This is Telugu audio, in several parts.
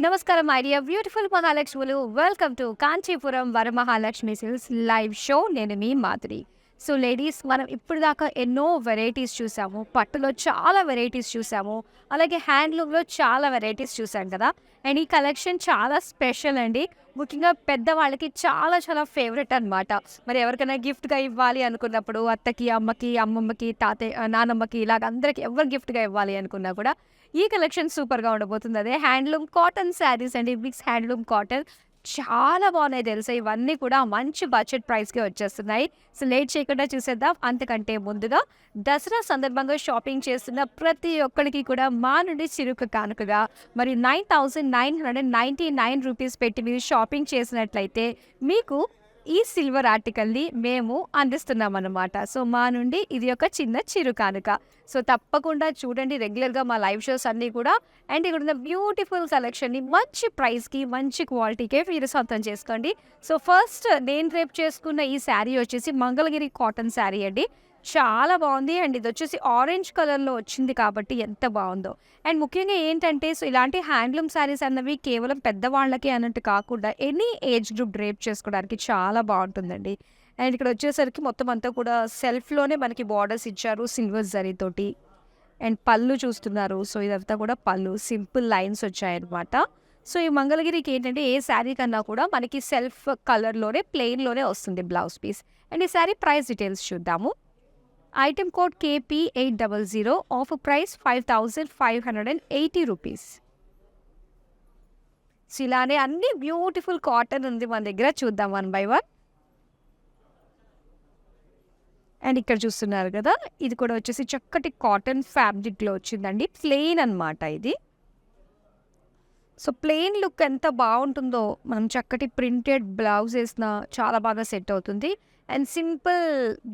నమస్కారం మై డియర్ బ్యూటిఫుల్ మహాలక్ష్ములు. Welcome to Kanchipuram Varamahalakshmi silks live show. నేను మీ మాధురి. సో లేడీస్, మనం ఇప్పుడు దాకా ఎన్నో వెరైటీస్ చూసాము. పట్టులో చాలా వెరైటీస్ చూసాము, అలాగే హ్యాండ్లూమ్లో చాలా వెరైటీస్ చూసాం కదా. అండ్ ఈ కలెక్షన్ చాలా స్పెషల్ అండి. ముఖ్యంగా పెద్దవాళ్ళకి చాలా చాలా ఫేవరెట్ అనమాట. మరి ఎవరికైనా గిఫ్ట్గా ఇవ్వాలి అనుకున్నప్పుడు అత్తకి, అమ్మకి, అమ్మమ్మకి, తాతయ్య, నానమ్మకి, ఇలాగ అందరికి ఎవరు గిఫ్ట్గా ఇవ్వాలి అనుకున్నా కూడా ఈ కలెక్షన్ సూపర్‌గా ఉండబోతుంది. అదే హ్యాండ్లూమ్ కాటన్ శారీస్ అండి. మిక్స్ హ్యాండ్లూమ్ కాటన్ చాలా బాగున్నాయి తెలుసా. ఇవన్నీ కూడా మంచి బడ్జెట్ ప్రైస్‌కే వచ్చేస్తున్నాయి. సో లేట్ చేయకుండా చూసేద్దాం. అంతకంటే ముందుగా దసరా సందర్భంగా షాపింగ్ చేస్తున్న ప్రతి ఒక్కరికి కూడా మా నుండి చిరుక కానుకగా మరి 9,999 రూపీస్ పెట్టి మీరు షాపింగ్ చేసినట్లయితే మీకు ఈ సిల్వర్ ఆర్టికల్‌ని మేము అందిస్తున్నామన్నమాట. సో మా నుండి ఇది ఒక చిన్న చిరు కానుక. సో తప్పకుండా చూడండి రెగ్యులర్‌గా మా లైవ్ షోస్ అన్నీ కూడా. అండ్ ఇక్కడున్న బ్యూటిఫుల్ కలెక్షన్‌ని మంచి ప్రైస్‌కి, మంచి క్వాలిటీకే మీరు సొంతం చేసుకోండి. సో ఫస్ట్ నేను రేపు చేసుకున్న ఈ శారీ వచ్చేసి మంగళగిరి కాటన్ శారీ అండి. చాలా బాగుంది. అండ్ ఇదొచ్చేసి ఆరెంజ్ కలర్‌లో వచ్చింది కాబట్టి ఎంత బావుందో. అండ్ ముఖ్యంగా ఏంటంటే, సో ఇలాంటి హ్యాండ్లూమ్ శారీస్ అన్నవి కేవలం పెద్దవాళ్ళకి అన్నట్టు కాకుండా ఎనీ ఏజ్ గ్రూప్ డ్రేప్ చేసుకోవడానికి చాలా బావుంటుందండి. అండ్ ఇక్కడ వచ్చేసరికి మొత్తం అంతా కూడా సెల్ఫ్‌లోనే మనకి బార్డర్స్ ఇచ్చారు సిల్వర్ జరీతోటి. అండ్ పళ్ళు చూస్తున్నారు. సో ఇదంతా కూడా పళ్ళు. సింపుల్ లైన్స్ వచ్చాయన్నమాట. సో ఈ మంగళగిరికి ఏంటంటే ఏ శారీ కన్నా కూడా మనకి సెల్ఫ్ కలర్‌లోనే ప్లెయిన్‌లోనే వస్తుంది బ్లౌజ్ పీస్. అండ్ ఈ శారీ ప్రైస్ డీటెయిల్స్ చూద్దాము. Item code KP800, offer price 5,580 rupees. So ఇలానే అన్ని బ్యూటిఫుల్ కాటన్ ఉంది మన దగ్గర. చూద్దాం వన్ బై వన్. అండ్ ఇక్కడ చూస్తున్నారు కదా, ఇది కూడా వచ్చేసి చక్కటి కాటన్ ఫ్యాబ్రిక్లో వచ్చిందండి. ప్లెయిన్ అనమాట ఇది. సో ప్లెయిన్ లుక్ ఎంత బాగుంటుందో, మనం చక్కటి ప్రింటెడ్ బ్లౌజ్ వేసిన చాలా బాగా సెట్ అవుతుంది. అండ్ సింపుల్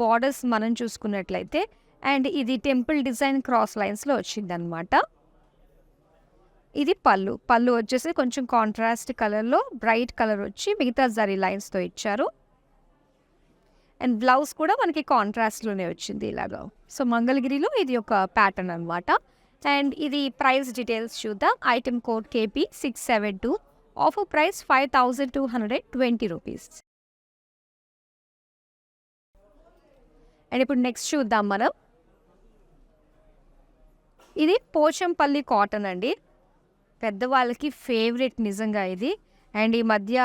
బార్డర్స్ మనం చూసుకున్నట్లయితే, అండ్ ఇది టెంపుల్ డిజైన్ క్రాస్ లైన్స్లో వచ్చిందనమాట. ఇది పళ్ళు. పళ్ళు వచ్చేసి కొంచెం కాంట్రాస్ట్ కలర్లో బ్రైట్ కలర్ వచ్చి మిగతా జరీ లైన్స్తో ఇచ్చారు. అండ్ బ్లౌజ్ కూడా మనకి కాంట్రాస్ట్లోనే వచ్చింది ఇలాగా. సో మంగళగిరిలో ఇది ఒక ప్యాటర్న్ అనమాట. అండ్ ఇది ప్రైస్ డీటెయిల్స్ చూద్దాం. Item code KP672, offer price 5,220 rupees. And ఇప్పుడు నెక్స్ట్ చూద్దాం మనం. ఇది పోచంపల్లి కాటన్ అండి. పెద్దవాళ్ళకి ఫేవరెట్ నిజంగా ఇది. అండ్ ఈ మధ్య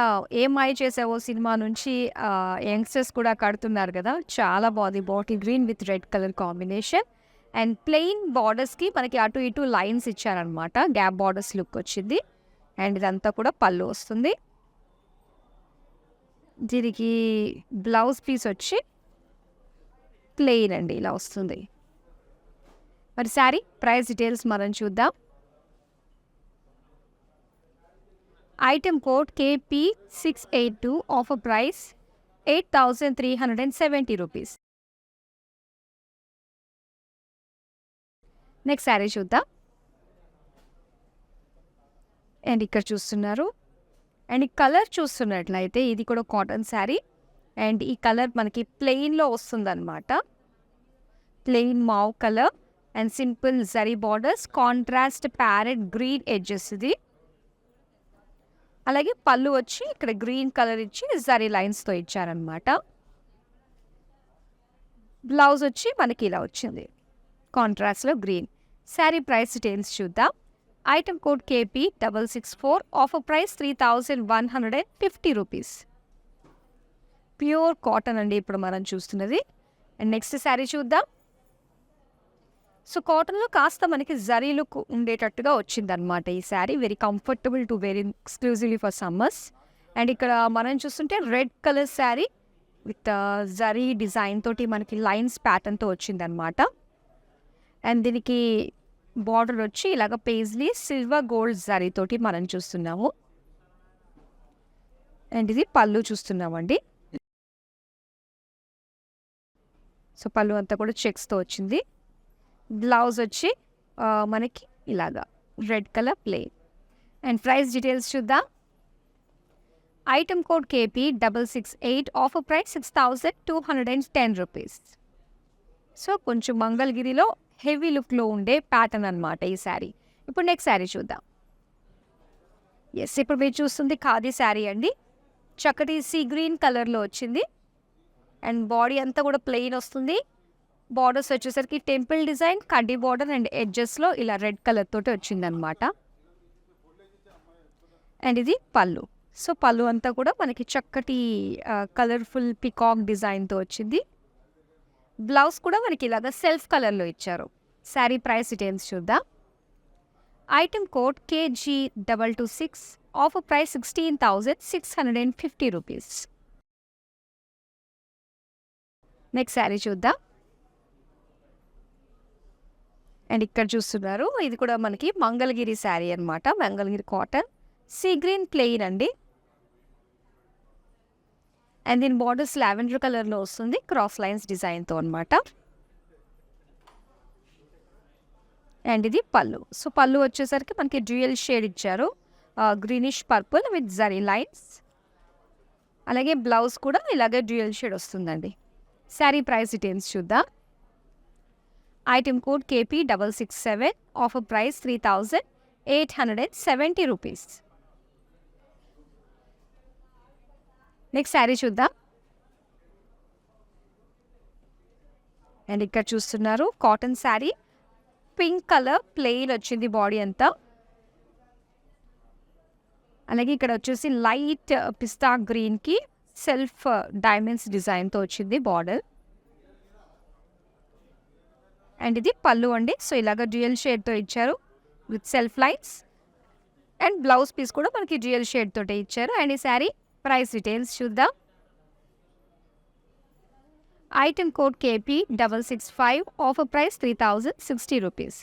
ఏ మాయ చేసావో సినిమా నుంచి యంగ్స్టర్స్ కూడా కడుతున్నారు కదా. చాలా బాగుంది. Bottle green with red colour combination. And plain బార్డర్స్కి మనకి అటు ఇటు లైన్స్ ఇచ్చారనమాట. గ్యాప్ బార్డర్స్ లుక్ వచ్చింది. అండ్ ఇదంతా కూడా పళ్ళు వస్తుంది. దీనికి బ్లౌజ్ పీస్ వచ్చి ప్లెయిన్ అండి, ఇలా వస్తుంది. మరి శారీ ప్రైస్ డీటెయిల్స్ మనం చూద్దాం. Item code KP682, offer price 8,370 rupees. Next sari చూద్దాం. అండ్ ఇక్కడ చూస్తున్నారు. అండ్ ఈ కలర్ చూస్తున్నట్లయితే ఇది కూడా కాటన్ శారీ. అండ్ ఈ కలర్ మనకి ప్లెయిన్లో వస్తుందన్నమాట. Plain mauve colour and simple zari borders, contrast parrot green edges ఇది. అలాగే పళ్ళు వచ్చి ఇక్కడ గ్రీన్ కలర్ ఇచ్చి జరీ లైన్స్తో ఇచ్చారనమాట. బ్లౌజ్ వచ్చి మనకి ఇలా వచ్చింది కాంట్రాస్ట్లో గ్రీన్. శారీ ప్రైస్ డీటెయిల్స్ చూద్దాం. Item code KP664, offer price 3,150 rupees. Pure cotton అండి ఇప్పుడు మనం చూస్తున్నది. అండ్ నెక్స్ట్ శారీ చూద్దాం. సో కాటన్లో కాస్త మనకి జరీ లుక్ ఉండేటట్టుగా వచ్చిందనమాట ఈ sari. Very comfortable to very exclusively for summers. And ఇక్కడ మనం చూస్తుంటే red colour sari with zari design తోటి మనకి లైన్స్ ప్యాటర్న్తో వచ్చిందనమాట. అండ్ దీనికి బార్డర్ వచ్చి ఇలాగ పేజ్లీ సిల్వర్ గోల్డ్ జరీ తోటి మనం చూస్తున్నాము. అండ్ ఇది పళ్ళు చూస్తున్నామండి. సో పళ్ళు అంతా కూడా చెక్స్తో వచ్చింది. బ్లౌజ్ వచ్చి మనకి ఇలాగా red colour plain. And price details చూద్దాం. Item code KP668, offer price 6,210 rupees. So కొంచెం మంగళగిరిలో హెవీ లుక్లో ఉండే ప్యాటర్న్ అనమాట ఈ శారీ. ఇప్పుడు నెక్స్ట్ శారీ చూద్దాం. ఎస్, ఇప్పుడు మీరు చూస్తుంది ఖాదీ శారీ అండి. చక్కటి సీ గ్రీన్ కలర్లో వచ్చింది. అండ్ బాడీ అంతా కూడా ప్లెయిన్ వస్తుంది. బార్డర్స్ వచ్చేసరికి టెంపుల్ డిజైన్, కడ్డీ బార్డర్ అండ్ ఎడ్జెస్లో ఇలా రెడ్ కలర్ తోటి వచ్చిందనమాట. అండ్ ఇది పళ్ళు. సో పళ్ళు అంతా కూడా మనకి చక్కటి కలర్ఫుల్ పికాక్ డిజైన్తో వచ్చింది. బ్లౌజ్ కూడా మనకి ఇలాగ సెల్ఫ్ కలర్లో ఇచ్చారు. శారీ ప్రైస్ డీటెయిల్స్ చూద్దాం. Item code KG226, offer price 16,650 rupees. Next sari చూద్దాం. అండ్ ఇక్కడ చూస్తున్నారు, ఇది కూడా మనకి మంగళగిరి శారీ అనమాట. Mangalagiri cotton, sea green plain అండి. అండ్ దీని బార్డర్స్ లావెండర్ కలర్లో వస్తుంది, క్రాస్ లైన్స్ డిజైన్తో అనమాట. అండ్ ఇది పళ్ళు. సో పళ్ళు వచ్చేసరికి మనకి డ్యూయల్ షేడ్ ఇచ్చారు, greenish purple with zari lines. అలాగే బ్లౌజ్ కూడా ఇలాగే డ్యూయల్ షేడ్ వస్తుందండి. శారీ ప్రైస్ డీటెయిల్స్ చూద్దాం. Item code KP667, offer price 3,870 rupees. Next sari చూద్దాం. అండ్ ఇక్కడ చూస్తున్నారు cotton sari, pink colour plain వచ్చింది బాడీ అంతా. అలాగే ఇక్కడ వచ్చేసి లైట్ పిస్తా గ్రీన్కి సెల్ఫ్ డైమండ్స్ డిజైన్తో వచ్చింది బార్డర్. అండ్ ఇది పళ్ళు అండి. సో ఇలాగ డ్యూయల్ షేడ్తో ఇచ్చారు with self lines. And blouse piece కూడా మనకి డ్యూయల్ షేడ్ తోటే ఇచ్చారు. అండ్ ఈ శారీ ప్రైస్ డీటెయిల్స్ చూద్దాం. Item code KP665, offer price 3,060 rupees.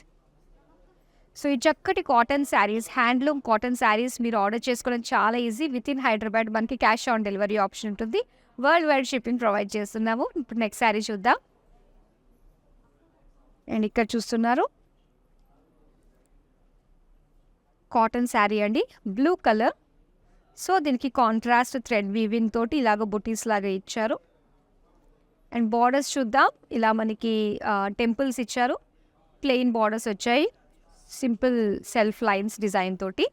So ఈ చక్కటి cotton saris, handloom cotton saris మీరు ఆర్డర్ చేసుకోవడం చాలా ఈజీ. విత్ ఇన్ హైదరాబాద్ మనకి క్యాష్ ఆన్ డెలివరీ ఆప్షన్ ఉంటుంది. వరల్డ్ వైడ్ షిప్పింగ్ ప్రొవైడ్ చేస్తున్నాము. ఇప్పుడు నెక్స్ట్ శారీ చూద్దాం. అండ్ ఇక్కడ చూస్తున్నారు కాటన్ శారీ అండి, బ్లూ కలర్. సో దీనికి కాంట్రాస్ట్ థ్రెడ్ వీవింగ్ తోటి ఇలాగ బుటీస్ లాగా ఇచ్చారు. అండ్ బార్డర్స్ చూద్దాం. ఇలా మనకి టెంపుల్స్ ఇచ్చారు, ప్లెయిన్ బార్డర్స్ వచ్చాయి, సింపుల్ సెల్ఫ్ లైన్స్ డిజైన్ తోటి.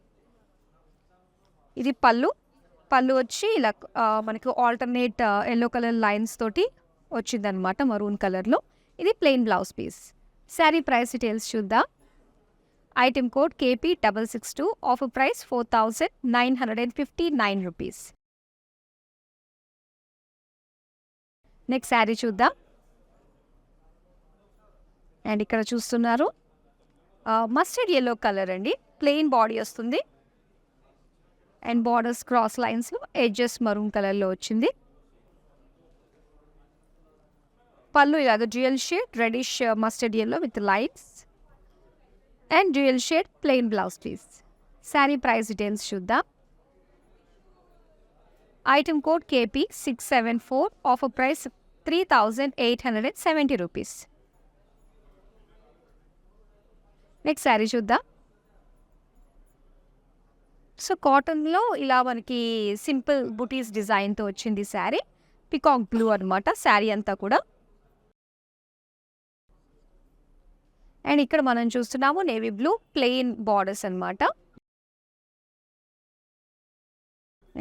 ఇది పళ్ళు. పళ్ళు వచ్చి ఇలా మనకి ఆల్టర్నేట్ ఎల్లో కలర్ లైన్స్ తోటి వచ్చిందనమాట, మరూన్ కలర్లో. ఇది plain blouse piece. Sari price details చూద్దాం. Item code KP662, offer price 4,959 rupees. Next sari చూద్దాం. అండ్ ఇక్కడ చూస్తున్నారు మస్టర్డ్ ఎల్లో కలర్ అండి, ప్లెయిన్ బాడీ వస్తుంది. అండ్ బార్డర్స్ క్రాస్ లైన్స్లో ఎడ్జెస్ మరూన్ కలర్లో వచ్చింది. పళ్ళు ఇలాగ dual shade reddish mustard yellow with lines. And dual shade plain blouse piece. Sari price details చూద్దాం. Item code KP674, offer price 3,870 rupees. Next sari చూద్దాం. సో కాటన్లో ఇలా మనకి సింపుల్ బుటీస్ డిజైన్తో వచ్చింది శారీ. పికాక్ బ్లూ అనమాట శారీ అంతా కూడా. అండ్ ఇక్కడ మనం చూస్తున్నాము నేవీ బ్లూ ప్లెయిన్ బార్డర్స్ అనమాట.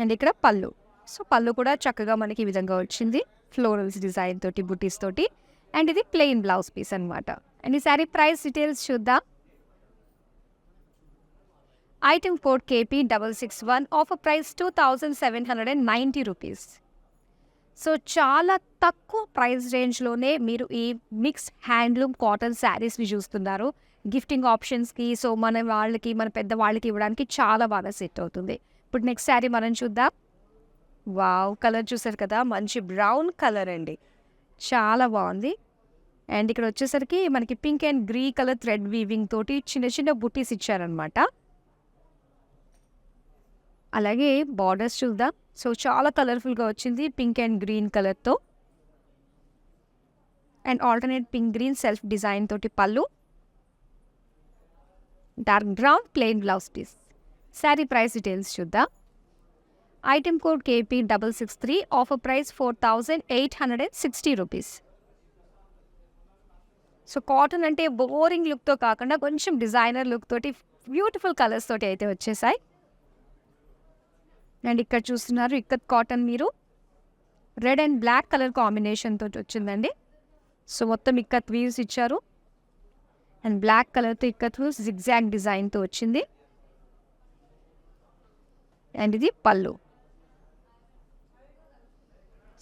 అండ్ ఇక్కడ పళ్ళు. సో పళ్ళు కూడా చక్కగా మనకి ఈ విధంగా వచ్చింది, ఫ్లోరల్స్ డిజైన్ తోటి బుటీస్ తోటి. అండ్ ఇది ప్లెయిన్ బ్లౌజ్ పీస్ అనమాట. అండ్ ఈ శారీ ప్రైస్ డీటెయిల్స్ చూద్దాం. Item code KP661, offer price 2,790 rupees. So చాలా తక్కువ ప్రైస్ రేంజ్లోనే మీరు ఈ మిక్స్ హ్యాండ్లూమ్ కాటన్ శారీస్ని చూస్తున్నారు. గిఫ్టింగ్ ఆప్షన్స్కి, సో మన వాళ్ళకి, మన పెద్దవాళ్ళకి ఇవ్వడానికి చాలా బాగా సెట్ అవుతుంది. ఇప్పుడు నెక్స్ట్ శారీ మనం చూద్దాం. వావ్, కలర్ చూసారు కదా, మంచి బ్రౌన్ కలర్ అండి, చాలా బాగుంది. అండ్ ఇక్కడ వచ్చేసరికి మనకి pink and green colour thread weaving తోటి చిన్న చిన్న బుటీస్ ఇచ్చారనమాట. అలాగే బార్డర్స్ చూద్దాం. సో చాలా కలర్ఫుల్గా వచ్చింది, పింక్ అండ్ గ్రీన్ కలర్తో. And alternate pink green self design తోటి పళ్ళు. Dark brown plain blouse piece. Sari price details చూద్దాం. Item code KP663, offer price 4,860 rupees. So cotton అంటే బోరింగ్ లుక్తో కాకుండా కొంచెం డిజైనర్ లుక్ తోటి బ్యూటిఫుల్ కలర్స్ తోటి అయితే వచ్చేసాయి. అండ్ ఇక్కడ చూస్తున్నారు ఇక్కత్ కాటన్, మీరు red and black colour combination తోటి వచ్చిందండి. సో మొత్తం ఇక్కత్ వీవ్స్ ఇచ్చారు అండ్ బ్లాక్ కలర్తో ఇక్కత్ వీవ్స్ జిగ్జాగ్ డిజైన్తో వచ్చింది. అండ్ ఇది పళ్ళు.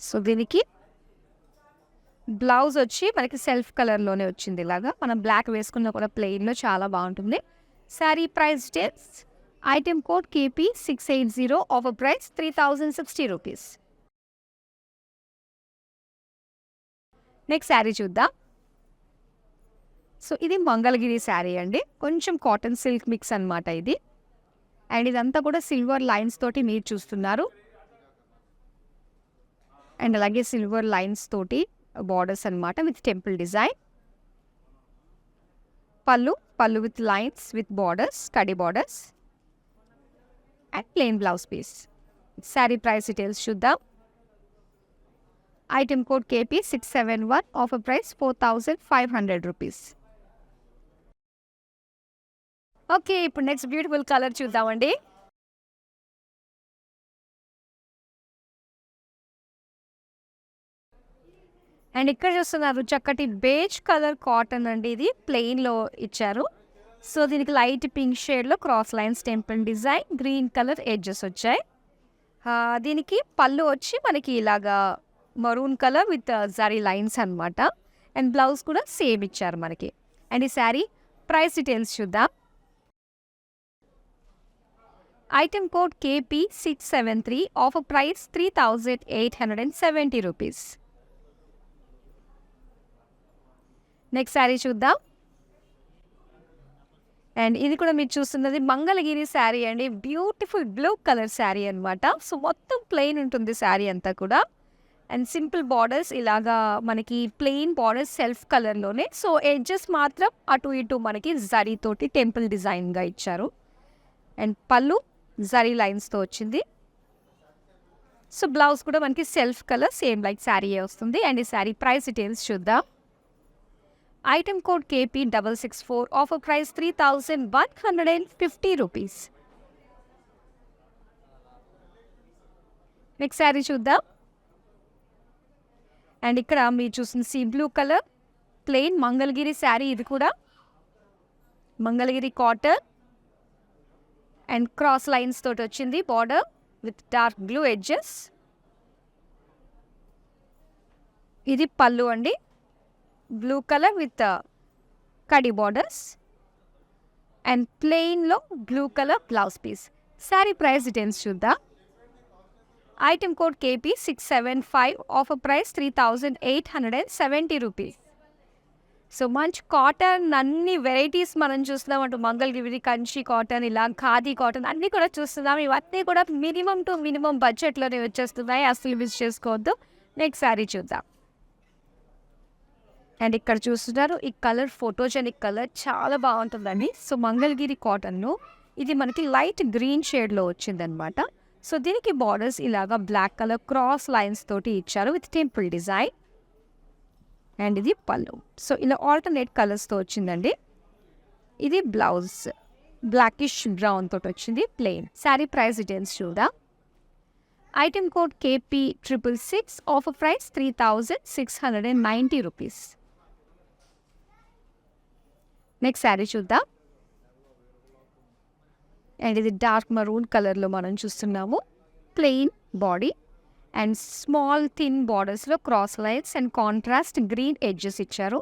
సో దీనికి బ్లౌజ్ వచ్చి మనకి సెల్ఫ్ కలర్లోనే వచ్చింది. ఇలాగా మనం బ్లాక్ వేసుకున్న కూడా ప్లెయిన్లో చాలా బాగుంటుంది. Sari price details, item code KP 680, offer price 3060 rupees. Next sari చూద్దాం. సో ఇది మంగళగిరి శారీ అండి, కొంచెం కాటన్ సిల్క్ మిక్స్ అనమాట ఇది. అండ్ ఇదంతా కూడా సిల్వర్ లైన్స్ తోటి మీరు చూస్తున్నారు. అండ్ అలాగే సిల్వర్ లైన్స్ తోటి బార్డర్స్ అనమాట విత్ టెంపుల్ డిజైన్. పళ్ళు విత్ లైన్స్ విత్ బార్డర్స్, కడి borders and plain blouse piece. Sari price details చూద్దాం. Item code KP 671, offer price 4500 rupees. Okay, ఇప్పుడు నెక్స్ట్ బ్యూటిఫుల్ కలర్ చూద్దామండి. అండ్ ఇక్కడ చూస్తున్నారు చక్కటి బేజ్ కలర్ కాటన్ అండి, ఇది ప్లెయిన్లో ఇచ్చారు. సో దీనికి లైట్ పింక్ షేడ్లో cross lines temple design, green colour edges వచ్చాయి. దీనికి పళ్ళు వచ్చి మనకి ఇలాగా maroon colour with zari lines అనమాట. అండ్ బ్లౌజ్ కూడా సేమ్ ఇచ్చారు మనకి. అండ్ ఈ శారీ ప్రైస్ డీటెయిల్స్ చూద్దాం. Item code KP 673, offer price 3870 rupees. Next sari చూద్దాం. అండ్ ఇది కూడా మీరు చూస్తున్నది మంగళగిరి శారీ అండి, బ్యూటిఫుల్ బ్లూ కలర్ శారీ అనమాట. సో మొత్తం ప్లెయిన్ ఉంటుంది శారీ అంతా కూడా. అండ్ సింపుల్ బార్డర్స్ ఇలాగా మనకి ప్లెయిన్ బార్డర్స్ సెల్ఫ్ కలర్లోనే. సో ఎడ్జెస్ మాత్రం అటు ఇటు మనకి జరీతోటి టెంపుల్ డిజైన్గా ఇచ్చారు. అండ్ పళ్ళు జరీ లైన్స్తో వచ్చింది. సో బ్లౌజ్ కూడా మనకి సెల్ఫ్ కలర్ సేమ్ లైక్ శారీయే వస్తుంది. అండ్ ఈ శారీ ప్రైస్ డీటెయిల్స్ చూద్దాం. Item code KP 664, offer price 3150 rupees. Next sari చూద్దాం. అండ్ ఇక్కడ మీరు చూసిన sea blue colour plain Mangalagiri sari, ఇది కూడా Mangalagiri cotton and cross lines తోటి వచ్చింది border with dark blue edges. ఇది పళ్ళు అండి, బ్లూ కలర్ విత్ కడి బార్డర్స్ అండ్ ప్లెయిన్లో blue colour blouse piece. Sari price details చూద్దాం. Item code KP 675, offer price 3870 rupees. So మంచి కాటన్ అన్ని వెరైటీస్ మనం చూస్తున్నాం. అటు మంగళగిరి కంచి కాటన్, ఇలా ఖాదీ కాటన్ అన్నీ కూడా చూస్తున్నాం. ఇవన్నీ కూడా మినిమం టు మినిమం బడ్జెట్లోనే వచ్చేస్తున్నాయి, అసలు మిస్ చేసుకోవద్దు. నెక్స్ట్ శారీ చూద్దాం. అండ్ ఇక్కడ చూస్తున్నారు ఈ కలర్ ఫోటోజెనిక్ కలర్ చాలా బాగుంటుందండి. సో మంగళగిరి కాటన్లో ఇది మనకి లైట్ గ్రీన్ షేడ్లో వచ్చిందనమాట. సో దీనికి బార్డర్స్ ఇలాగా బ్లాక్ కలర్ క్రాస్ లైన్స్ తోటి ఇచ్చారు విత్ టెంపుల్ డిజైన్. అండ్ ఇది పళ్ళు. సో ఇలా ఆల్టర్నేట్ కలర్స్తో వచ్చిందండి. ఇది బ్లౌజ్ బ్లాకిష్ బ్రౌన్ తోటి వచ్చింది ప్లెయిన్. శారీ ప్రైస్ డీటెయిల్స్ చూద్దాం. Item code KP 666, offer price 3690 rupees. Next sari చూద్దాం. అండ్ ఇది డార్క్ మరూన్ కలర్లో మనం చూస్తున్నాము. Plain body and small thin బార్డర్స్లో cross lines and contrast green edges ఇచ్చారు.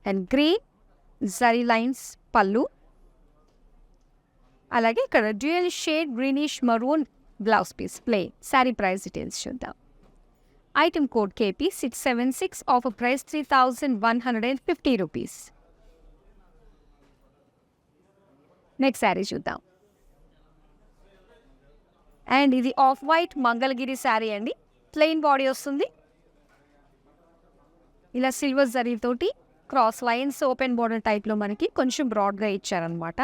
అండ్ గ్రీన్ జరీ లైన్స్ పళ్ళు, అలాగే ఇక్కడ dual shade greenish maroon blouse piece plain. Sari price details చూద్దాం. Item code KP 676, offer price 3150 rupees. Next sari చూద్దాం. అండ్ ఇది ఆఫ్ వైట్ మంగళగిరి శారీ అండి, ప్లెయిన్ బాడీ వస్తుంది. ఇలా సిల్వర్ జరీతోటి క్రాస్ లైన్స్ ఓపెన్ బోర్డర్ టైప్లో మనకి కొంచెం బ్రాడ్గా ఇచ్చారనమాట.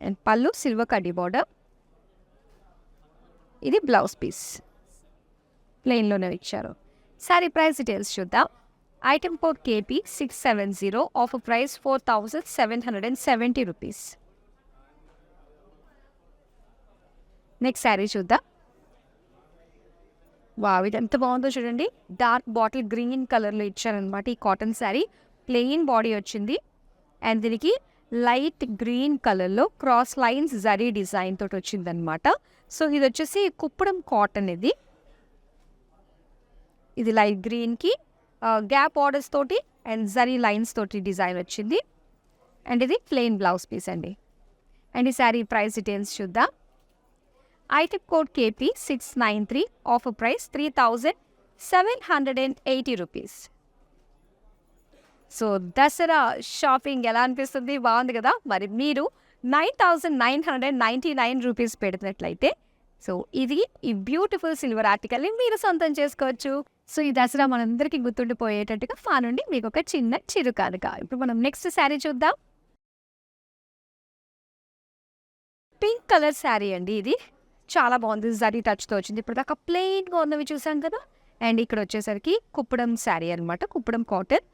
అండ్ పళ్ళు సిల్వర్ కడ్డీ బార్డర్. ఇది బ్లౌజ్ పీస్ ప్లెయిన్లోనే ఇచ్చారు. శారీ ప్రైస్ డీటెయిల్స్ చూద్దాం. Item code KP 670, offer price 4770 rupees. Next sari చూద్దాం. వావ్! ఇది ఎంత బాగుందో చూడండి. డార్క్ బాటిల్ గ్రీన్ కలర్‌లో ఇచ్చారనమాట. ఈ కాటన్ శారీ ప్లెయిన్ బాడీ వచ్చింది. అండ్ దీనికి లైట్ గ్రీన్ కలర్‌లో క్రాస్ లైన్స్ జరీ డిజైన్ తోటి వచ్చిందనమాట. సో ఇది వచ్చేసి కుప్పడం కాటన్ ఇది. ఇది లైట్ గ్రీన్‌కి గ్యాప్ బార్డర్స్ తోటి అండ్ జరీ లైన్స్ తోటి డిజైన్ వచ్చింది. అండ్ ఇది ప్లెయిన్ బ్లౌజ్ పీస్ అండి. అండ్ ఈ శారీ ప్రైస్ డీటెయిల్స్ చూద్దాం. Item code KP 693, offer price 3,780 rupees. So Dasara shopping ఎలా అనిపిస్తుంది? బాగుంది కదా. మరి మీరు 9,999 రూపీస్ పెడుతున్నట్లయితే సో ఇది ఈ బ్యూటిఫుల్ సిల్వర్ ఆర్టికల్ని మీరు సొంతం చేసుకోవచ్చు. సో ఈ దసరా మనందరికీ గుర్తుండిపోయేటట్టుగా ఫా నుండి మీకు ఒక చిన్న చిరు కానుక. ఇప్పుడు మనం నెక్స్ట్ శారీ చూద్దాం. పింక్ కలర్ శారీ అండి. ఇది చాలా బాగుంది. జరీ టచ్తో వచ్చింది. ఇప్పుడు దాకా ప్లెయిన్గా ఉన్నవి చూసాం కదా. అండ్ ఇక్కడ వచ్చేసరికి కుప్పడం శారీ అనమాట. కుప్పడం కాటన్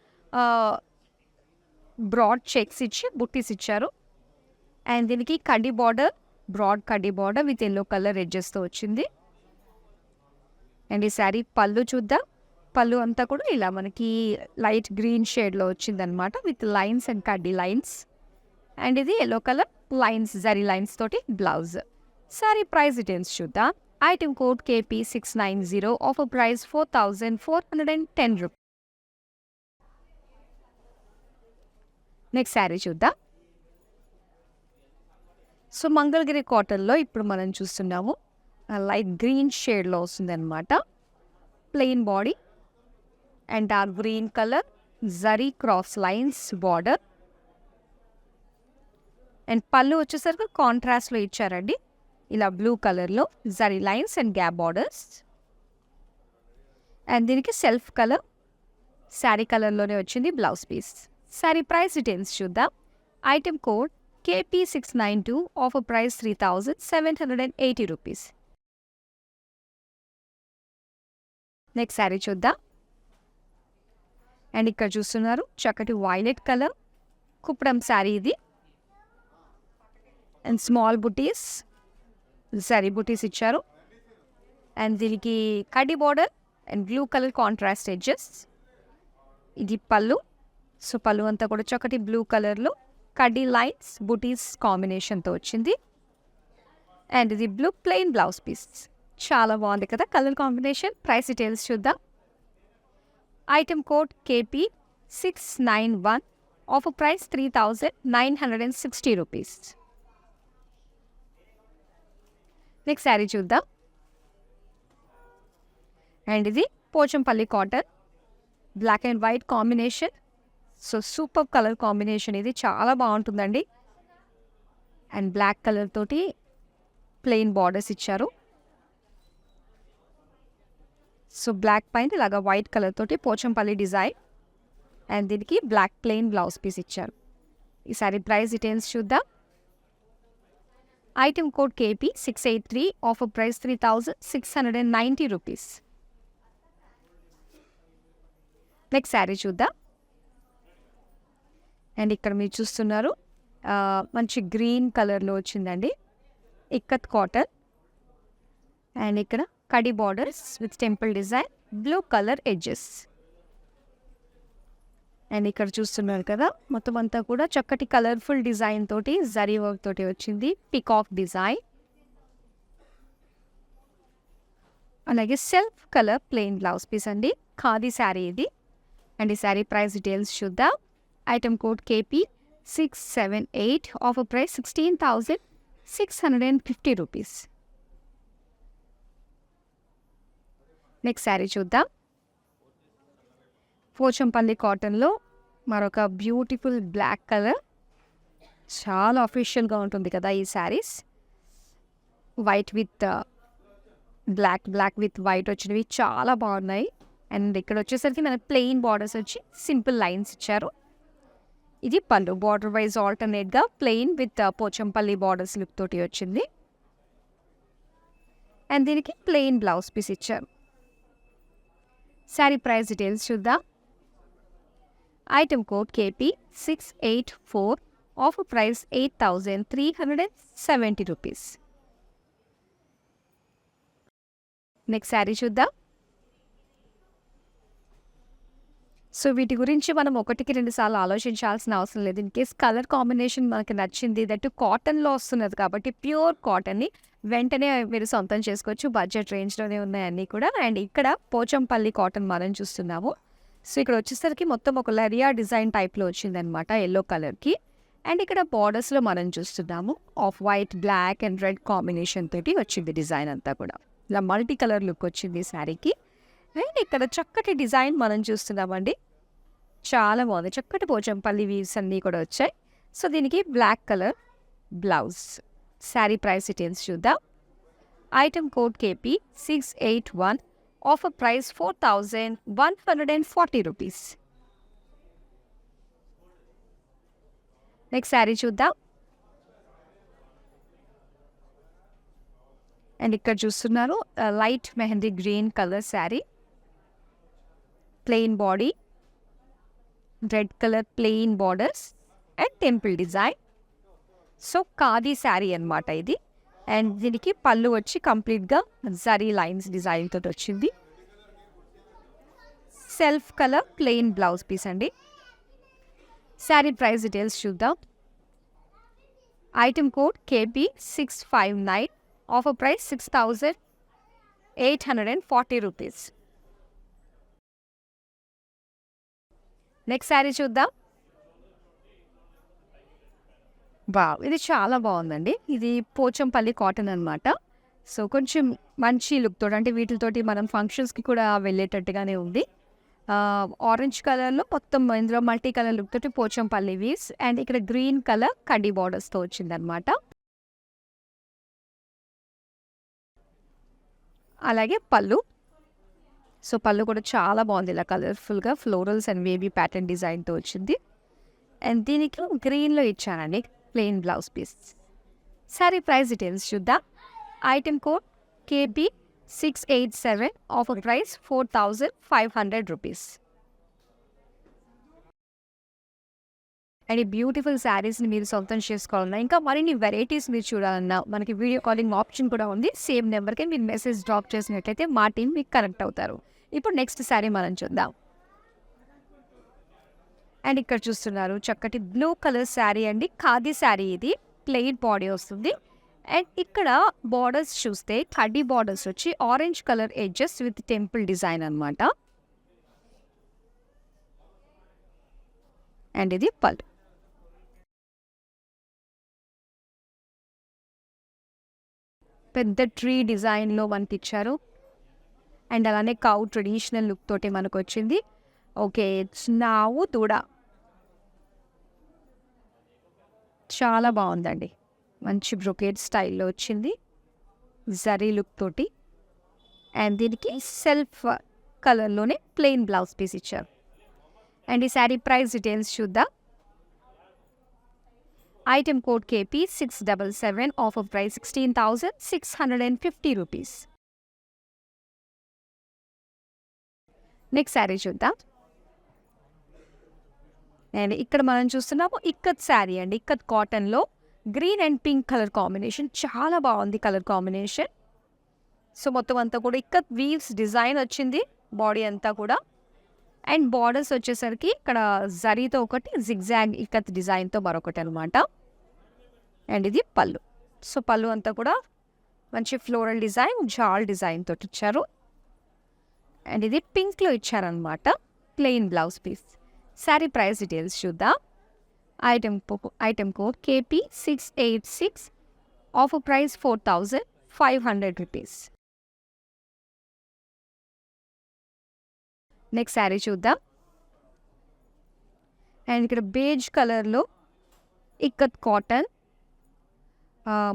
బ్రాడ్ చెక్స్ ఇచ్చి బుట్టీస్ ఇచ్చారు. అండ్ దీనికి కడ్డీ బార్డర్, బ్రాడ్ కడ్డీ బార్డర్ విత్ ఎల్లో కలర్ ఎడ్జెస్తో వచ్చింది. అండ్ ఈ శారీ పళ్ళు చూద్దాం. పళ్ళు అంతా కూడా ఇలా మనకి లైట్ గ్రీన్ షేడ్లో వచ్చిందనమాట విత్ లైన్స్ అండ్ కడ్డీ లైన్స్. అండ్ ఇది yellow colour lines zari lines తోటి బ్లౌజ్. శారీ ప్రైస్ డీటెయిల్స్ చూద్దాం. Item code KP 690, offer price 4,410 rupees. Next sari చూద్దాం. సో మంగళగిరి కాటన్లో ఇప్పుడు మనం చూస్తున్నాము. లైట్ గ్రీన్ షేడ్లో వస్తుంది అనమాట. Plain body and dark green colour zari cross lines border. And పళ్ళు వచ్చేసరికి కాంట్రాస్ట్లో ఇచ్చారండి. ఇలా బ్లూ కలర్లో zari lines and gap borders. And దీనికి సెల్ఫ్ కలర్ శారీ కలర్లోనే వచ్చింది blouse piece. Sari price details చూద్దాం. Item code KP 692, offer price 3,780 rupees. Next sari చూద్దాం. అండ్ ఇక్కడ చూస్తున్నారు చక్కటి వైలెట్ కలర్ కుప్పడం శారీ ఇది. అండ్ స్మాల్ బుటీస్ జరీ బుటీస్ ఇచ్చారు. అండ్ దీనికి కడ్డీ border and blue colour contrast edges. ఇది పళ్ళు. సో పళ్ళు అంతా కూడా చక్కటి బ్లూ కలర్లో కడ్డీ లైన్స్ బుటీస్ కాంబినేషన్తో వచ్చింది. అండ్ ఇది బ్లూ ప్లెయిన్ బ్లౌజ్ పీస్. చాలా బాగుంది కదా కలర్ కాంబినేషన్. ప్రైస్ డీటెయిల్స్ చూద్దాం. Item code KP 691, offer price 3,960 rupees. Next sari చూద్దాం. అండ్ ఇది Pochampally cotton black and white combination. So super colour combination ఇది చాలా బాగుంటుందండి. అండ్ బ్లాక్ కలర్ తోటి ప్లెయిన్ బార్డర్స్ ఇచ్చారు. సో బ్లాక్ పైన ఇలాగా వైట్ కలర్ తోటి పోచంపల్లి డిజైన్. అండ్ దీనికి బ్లాక్ ప్లెయిన్ బ్లౌజ్ పీస్ ఇచ్చారు. ఈ సారీ ప్రైస్ డీటెయిల్స్ చూద్దాం. Item code KP 683, offer price 3,690 rupees. Next sari చూద్దాం. అండ్ ఇక్కడ మీరు చూస్తున్నారు మంచి గ్రీన్ కలర్లో వచ్చిందండి. Ikat cotton. అండ్ ఇక్కడ కడ్డీ borders with temple design blue colour edges. And ఇక్కడ చూస్తున్నారు కదా మొత్తం అంతా కూడా చక్కటి కలర్ఫుల్ డిజైన్ తోటి జరీ వర్క్ తోటి వచ్చింది. Peacock design. అలాగే self colour plain blouse piece అండి. ఖాదీ శారీ ఇది. అండ్ ఈ శారీ ప్రైస్ డీటెయిల్స్ చూద్దాం. Item code KP 678, offer price 16,650 rupees. Next sari చూద్దాం. పోచంపల్లి కాటన్లో మరొక బ్యూటిఫుల్ బ్లాక్ కలర్. చాలా అఫీషియల్గా ఉంటుంది కదా ఈ saris. White with black, black with white వచ్చినవి చాలా బాగున్నాయి. అండ్ ఇక్కడ వచ్చేసరికి మన ప్లెయిన్ బార్డర్స్ వచ్చి సింపుల్ లైన్స్ ఇచ్చారు. ఇది పళ్ళు బార్డర్ వైజ్ ఆల్టర్నేట్గా plain with Pochampally borders look తోటి వచ్చింది. అండ్ దీనికి ప్లెయిన్ బ్లౌజ్ పీస్ ఇచ్చారు. శారీ ప్రైస్ డీటెయిల్స్ చూద్దాం. Item code KP 684, offer price 8,370 rupees. Next sari చూద్దాం. సో వీటి గురించి మనం ఒకటికి 2 సార్లు ఆలోచించాల్సిన అవసరం లేదు. ఇన్ కేస్ కలర్ కాంబినేషన్ మనకి నచ్చింది, దట్టు కాటన్‌లో వస్తున్నది కాబట్టి ప్యూర్ కాటన్‌ని వెంటనే మీరు సొంతం చేసుకోవచ్చు. బడ్జెట్ రేంజ్‌లోనే ఉన్నాయి అన్నీ కూడా. అండ్ ఇక్కడ పోచంపల్లి కాటన్ మనం చూస్తున్నాము. సో ఇక్కడ వచ్చేసరికి మొత్తం ఒక లెరియా డిజైన్ టైప్‌లో వచ్చిందనమాట యెల్లో కలర్‌కి. అండ్ ఇక్కడ బార్డర్స్‌లో మనం చూస్తున్నాము off white, black and red combination తోటి వచ్చింది డిజైన్ అంతా కూడా. ఇలా మల్టీ కలర్ లుక్ వచ్చింది ఈ శారీకి. అండ్ ఇక్కడ చక్కటి డిజైన్ మనం చూస్తున్నామండి. చాలా బాగుంది. చక్కటి పోచంపల్లి వీవ్స్ అన్నీ కూడా వచ్చాయి. సో దీనికి black colour blouse. Sari price details చూద్దాం. Item code KP 681. Offer price 4140 rupees. Next sari చూద్దాం. అండ్ ఇక్కడ చూస్తున్నారు light mehndi green colour sari, plain body, red colour plain borders and temple design. So khadi sari అనమాట ఇది. అండ్ దీనికి పళ్ళు వచ్చి కంప్లీట్గా జరీ లైన్స్ డిజైన్ తోటి వచ్చింది. Self colour plain blouse piece అండి. శారీ ప్రైస్ డీటెయిల్స్ చూద్దాం. Item code KP 659. Offer price 6840 rupees. Next sari చూద్దాం. వావ్! ఇది చాలా బాగుందండి. ఇది పోచంపల్లి కాటన్ అనమాట. సో కొంచెం మంచి లుక్ తోటి, అంటే వీటితోటి మనం ఫంక్షన్స్కి కూడా వెళ్ళేటట్టుగానే ఉంది. ఆరెంజ్ కలర్లో మొత్తం ఇందులో మల్టీ కలర్ లుక్ తోటి పోచంపల్లి వీవ్స్. అండ్ ఇక్కడ గ్రీన్ కలర్ కడ్డీ బార్డర్స్తో వచ్చిందనమాట. అలాగే పళ్ళు. సో పళ్ళు కూడా చాలా బాగుంది. ఇలా కలర్ఫుల్గా ఫ్లోరల్స్ అండ్ వేబీ ప్యాటర్న్ డిజైన్తో వచ్చింది. అండ్ దీనికి గ్రీన్లో ఇచ్చానండి plain blouse piece. Sari price details చూద్దాం. Item code KP 687. Offer price 4500 rupees. And ఈ బ్యూటిఫుల్ శారీస్ని మీరు సొంతం చేసుకోవాలన్నా, ఇంకా మరిన్ని వెరైటీస్ మీరు చూడాలన్నా మనకి వీడియో కాలింగ్ ఆప్షన్ కూడా ఉంది. సేమ్ నెంబర్కి మీరు మెసేజ్ డ్రాప్ చేసినట్లయితే మా టీం మీకు కనెక్ట్ అవుతారు. ఇప్పుడు నెక్స్ట్ శారీ మనం చూద్దాం. అండ్ ఇక్కడ చూస్తున్నారు చక్కటి బ్లూ కలర్ శారీ అండి. ఖాదీ శారీ ఇది. ప్లెయిన్ బాడీ వస్తుంది. అండ్ ఇక్కడ బార్డర్స్ చూస్తే కడ్డీ బార్డర్స్ వచ్చి orange colour edges with temple design అనమాట. అండ్ ఇది పళ్ళు. పెద్ద ట్రీ డిజైన్లో మనకి ఇచ్చారు. అండ్ అలానే కౌ ట్రెడిషనల్ లుక్ తోటి మనకు వచ్చింది. ఓకే, నావు దూడ చాలా బాగుందండి. మంచి బ్రొకేడ్ స్టైల్లో వచ్చింది జరీ లుక్ తోటి. అండ్ దీనికి సెల్ఫ్ కలర్లోనే ప్లెయిన్ బ్లౌజ్ పీస్ ఇచ్చారు. అండ్ ఈ శారీ ప్రైస్ డీటెయిల్స్ చూద్దాం. Item code KP 677. Offer price 16,650 rupees. Next sari చూద్దాం. అండ్ ఇక్కడ మనం చూస్తున్నాము ఇక్కత్ శారీ అండి. ఇక్కత్ కాటన్లో green and pink colour combination చాలా బాగుంది. Colour combination. సో మొత్తం అంతా కూడా ఇక్కత్ వీవ్స్ డిజైన్ వచ్చింది బాడీ అంతా కూడా. అండ్ బార్డర్స్ వచ్చేసరికి ఇక్కడ జరీతో ఒకటి, జిగ్జాగ్ ఇక్కత్ డిజైన్తో మరొకటి అనమాట. అండ్ ఇది పళ్ళు. సో పళ్ళు అంతా కూడా మంచి ఫ్లోరల్ డిజైన్, జాల్ డిజైన్ తోటి ఇచ్చారు. అండ్ ఇది పింక్లో ఇచ్చారనమాట plain blouse piece. Sari price details చూద్దాం. Item code KP 686. Offer price 4500 rupees. Next sari చూద్దాం. అండ్ ఇక్కడ బేజ్ కలర్లో ఇక్కత్ కాటన్,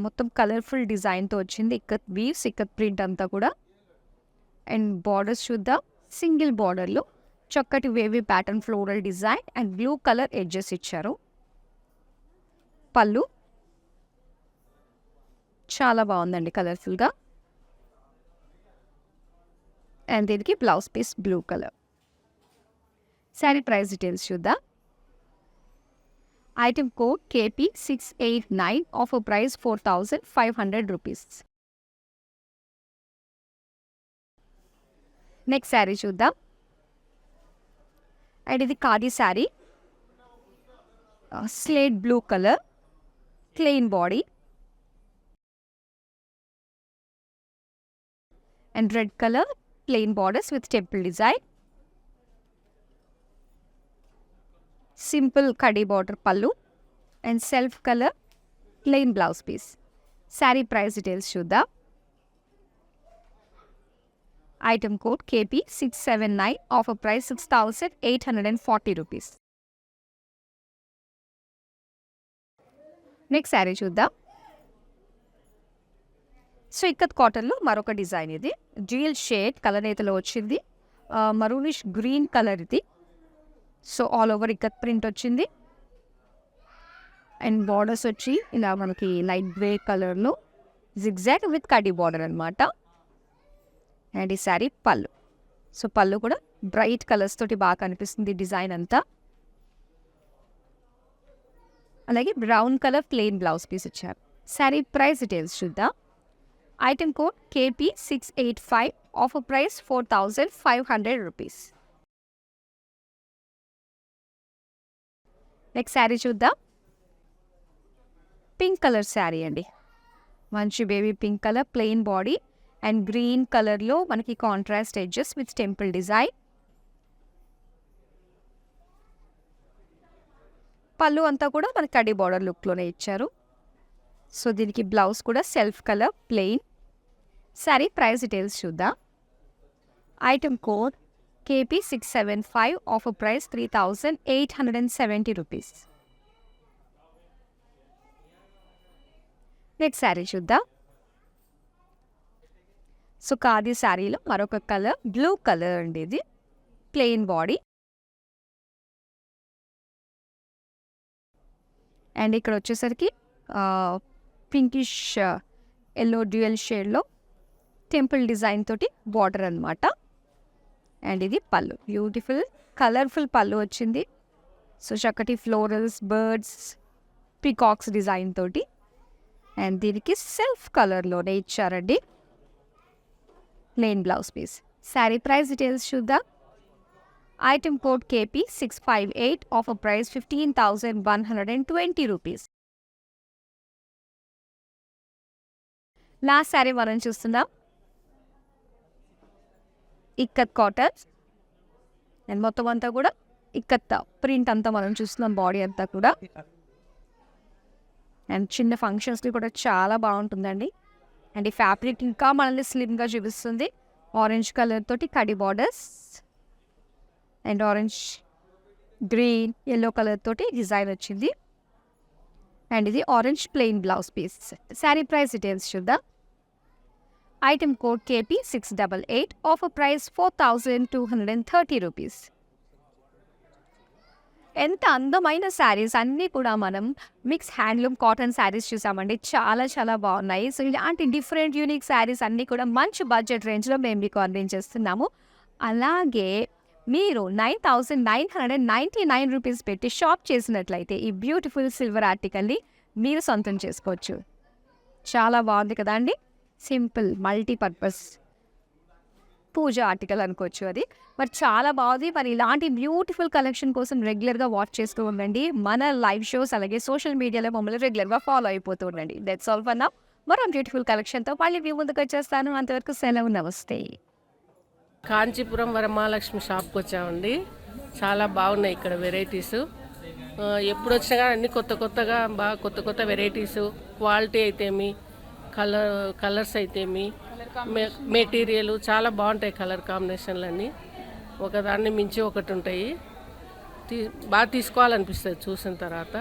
మొత్తం కలర్ఫుల్ డిజైన్తో వచ్చింది. ఇక్కత్ వీవ్స్, ఇక్కత్ ప్రింట్ అంతా కూడా. అండ్ బార్డర్స్ చూద్దాం. సింగిల్ బార్డర్లో చక్కటి wavy pattern floral design and blue colour edges ఇచ్చారు. పళ్ళు చాలా బాగుందండి కలర్ఫుల్గా. అండ్ దీనికి blouse piece blue colour. Sari price details చూద్దాం. Item code KP 689. Offer price 4500 rupees. Next sari చూద్దాం. అండ్ ఇది khadi sari, slate blue colour, plain body and red colour plain borders with temple design. Simple కడీ బార్డర్ పళ్ళు and self colour plain blouse piece. Sari price details చూద్దాం. Item code KP679, offer price 6,840 rupees. Next sari చూద్దాం. సో ఇక్కత్ కాటన్లో మరొక డిజైన్, ఇది డ్యూయల్ షేడ్ కలర్ నేతలో వచ్చింది, మరూనిష్ గ్రీన్ కలర్ ఇది. So all over ikat print వచ్చింది అండ్ బార్డర్స్ వచ్చి ఇలా మనకి లైట్ గ్రే కలర్లో జిగ్జాగ్ విత్ కడీ బార్డర్ అనమాట. అండ్ ఈ శారీ పళ్ళు. సో పళ్ళు కూడా బ్రైట్ కలర్స్ తోటి బాగా కనిపిస్తుంది డిజైన్ అంతా. అలాగే brown colour plain blouse piece ఇచ్చారు. శారీ ప్రైస్ డీటెయిల్స్ చూద్దాం. Item code KP685, offer price 4,500 rupees. Next sari చూద్దాం. పింక్ కలర్ శారీ అండి, మంచి baby pink colour, plain body and green కలర్లో మనకి contrast edges with temple design. పళ్ళు అంతా కూడా మనకి కడీ బార్డర్ లుక్లోనే ఇచ్చారు. సో దీనికి బ్లౌజ్ కూడా self colour plain. Sari price details చూద్దాం. Item code KP675, offer price 3,870 rupees. Next sari చూద్దాం. సో ఖాదీ శారీలో మరొక కలర్ బ్లూ కలర్ అండి, ఇది ప్లెయిన్ బాడీ అండ్ ఇక్కడ వచ్చేసరికి పింకిష్ ఎల్లో డ్యూయల్ షేడ్లో టెంపుల్ డిజైన్ తోటి బార్డర్ అనమాట. అండ్ ఇది పళ్ళు, బ్యూటిఫుల్ కలర్ఫుల్ పళ్ళు వచ్చింది. సో చక్కటి ఫ్లోరల్స్, బర్డ్స్, పీకాక్స్ డిజైన్ తోటి అండ్ దీనికి సెల్ఫ్ కలర్లోనే ఇచ్చారండి plain blouse piece. Sari price details చూద్దాం. Item code KP658, offer price 15,120 rupees. Last sari మనం చూస్తున్నాం. ఇక్కత్ కాటన్ అండ్ మొత్తం అంతా కూడా ఇక్కత్ ప్రింట్ అంతా మనం చూస్తున్నాం, బాడీ అంతా కూడా. అండ్ చిన్న ఫంక్షన్స్కి కూడా చాలా బాగుంటుందండి. అండ్ ఈ ఫ్యాబ్రిక్ ఇంకా మనల్ని స్లిమ్గా చూపిస్తుంది. ఆరెంజ్ కలర్ తోటి కడీ borders and orange, green, yellow colour తోటి డిజైన్ వచ్చింది. అండ్ ఇది orange plain blouse piece. Sari price details చూద్దాం. Item code KP688, offer price 4,230 rupees. ఎంత అందమైన శారీస్ అన్నీ కూడా మనం మిక్స్ హ్యాండ్లూమ్ కాటన్ శారీస్ చూసామండి, చాలా చాలా బాగున్నాయి. సో ఇలాంటి డిఫరెంట్ యూనిక్ శారీస్ అన్నీ కూడా మంచి బడ్జెట్ రేంజ్లో మేము మీకు అందించేస్తున్నాము. అలాగే మీరు 9,999 రూపీస్ పెట్టి షాప్ చేసినట్లయితే ఈ బ్యూటిఫుల్ సిల్వర్ ఆర్టికల్ని మీరు సొంతం చేసుకోవచ్చు. చాలా బాగుంది కదా అండి, సింపుల్ మల్టీపర్పస్ పూజ ఆర్టికల్ అనుకోవచ్చు అది. మరి చాలా బాగుంది. మరి ఇలాంటి బ్యూటిఫుల్ కలెక్షన్ కోసం రెగ్యులర్గా వాచ్ చేస్తూ ఉండండి మన లైవ్ షోస్, అలాగే సోషల్ మీడియాలో మమ్మల్ని రెగ్యులర్గా ఫాలో అయిపోతూ ఉండండి. That's all for now. మరో బ్యూటిఫుల్ కలెక్షన్తో మళ్ళీ మీ ముందుకు వచ్చేస్తాను. అంతవరకు సెలవు, నమస్తే. కాంచీపురం వరమహాలక్ష్మి షాప్కి వచ్చామండి. చాలా బాగున్నాయి ఇక్కడ వెరైటీస్. ఎప్పుడు వచ్చినా కానీ అన్ని కొత్తగా బాగా కొత్త వెరైటీసు, క్వాలిటీ అయితేమి, కలర్స్ అయితేమి, మెటీరియల్ చాలా బాగుంటాయి. కలర్ కాంబినేషన్లు అన్నీ ఒకదాన్ని మించి ఒకటి ఉంటాయి. బాగా తీసుకోవాలనిపిస్తుంది చూసిన తర్వాత.